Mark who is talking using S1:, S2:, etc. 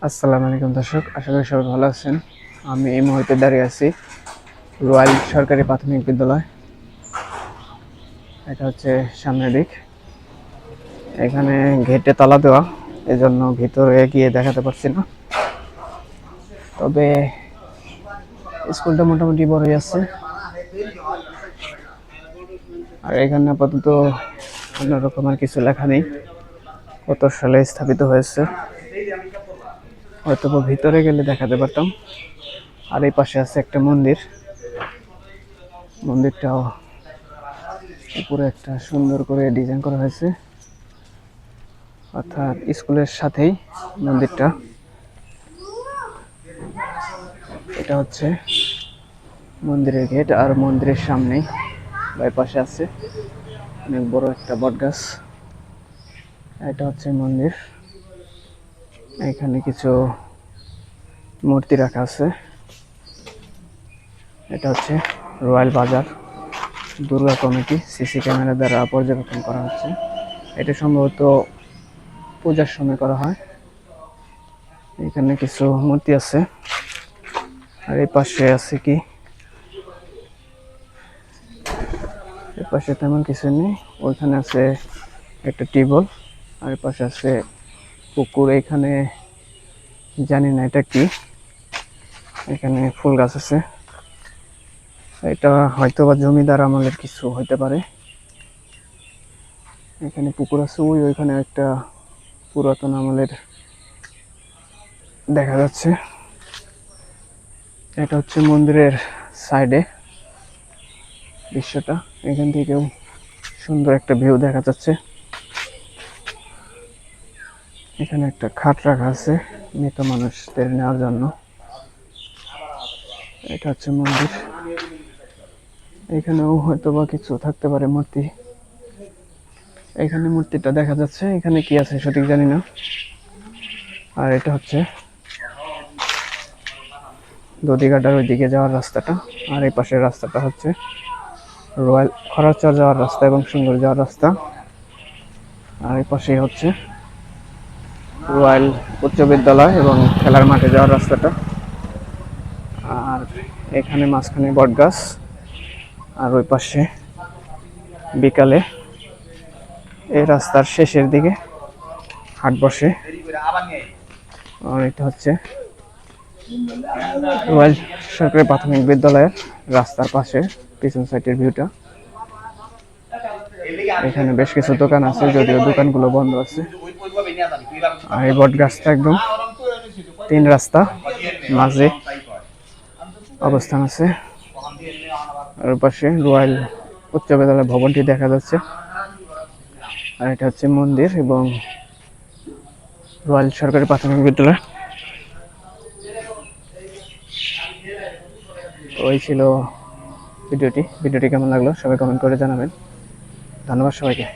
S1: আসসালামু আলাইকুম দর্শক, আশা করি সবাই ভালো আছেন। আমি এই মুহূর্তে দাঁড়িয়ে আছি রয়্যাল সরকারি প্রাথমিক বিদ্যালয়। এটা হচ্ছে সামনের দিক। এখানে গেটে তালা দেওয়া, এজন্য ভিতরে গিয়ে দেখাতে পারছি না। তবে স্কুলটা মোটামুটি বড়ই আছে। আর এখানে আপাতত অন্যরকম আর কিছু লেখা নেই, কত সালে স্থাপিত হয়েছে হয়তো ভিতরে গেলে দেখাতে পারতাম। আর এই পাশে আছে একটা মন্দির। মন্দিরটাও উপরে একটা সুন্দর করে ডিজাইন করা হয়েছে, অর্থাৎ স্কুলের সাথেই মন্দিরটা। এটা হচ্ছে মন্দিরের গেট, আর মন্দিরের সামনেই বাইপাশে আছে অনেক বড় একটা বট গাছ। এটা হচ্ছে মন্দির। এখানে কিছু মূর্তি রাখা আছে। এটা হচ্ছে রয়্যাল বাজার দুর্গা কমিটি সিসি ক্যামেরা দ্বারা পর্যবেক্ষণ করা হচ্ছে। এটা সম্ভবত পূজার সময় করা হয়। এখানে কিছু মূর্তি আছে। আর এই পাশে আছে কি, এর পাশে তেমন কিছু নেই। ওইখানে আছে একটা টেবল, আর এর পাশে আছে পুকুর। এখানে জানি না এটা কি। এখানে ফুল গাছ আছে। এটা হয়তো বা জমিদার আমলের কিছু হইতে পারে। এখানে পুকুর আছে, ওইখানে একটা পুরাতন আমলের দেখা যাচ্ছে। এটা হচ্ছে মন্দিরের সাইডে দৃশ্যটা। এখান থেকেও সুন্দর একটা ভিউ দেখা যাচ্ছে। এখানে একটা খাট রাখা আছে মৃত মানুষদের নেওয়ার জন্য। এটা হচ্ছে মন্দির। এখানেও হয়তো বা কিছু থাকতে পারে মূর্তি। এখানে মূর্তিটা দেখা যাচ্ছে, এখানে কি আছে সঠিক জানি না। আর এটা হচ্ছে দধিঘাটার ওইদিকে যাওয়ার রাস্তাটা। আর এই পাশের রাস্তাটা হচ্ছে রয়্যাল খরাচর যাওয়ার রাস্তা এবং সুন্দর যাওয়ার রাস্তা। আর এই পাশে হচ্ছে রয়্যাল উচ্চ বিদ্যালয় এবং খেলার মাঠে যাওয়ার রাস্তাটা। আর এখানে মাঝখানে বট গাছ। আর ওই পাশে বিকালে এই রাস্তার শেষের দিকে হাট বসে। আর এটা হচ্ছে রয়্যাল সরকারি প্রাথমিক বিদ্যালয়ের রাস্তার পাশে পিছন সাইডের ভিউটা। এখানে বেশ কিছু দোকান আছে, যদিও দোকানগুলো বন্ধ আছে। আর এই বট গাছটা একদম তিন রাস্তা মাঝে অবস্থান আছে। আর পাশে রয়্যাল উচ্চ বিদ্যালয় ভবনটি দেখা যাচ্ছে। আর এটা হচ্ছে মন্দির এবং রয়্যাল সরকারি প্রাথমিক বিদ্যালয়। ওই ছিল ভিডিওটি কেমন লাগলো সবাই কমেন্ট করে জানাবেন। ধন্যবাদ সবাইকে।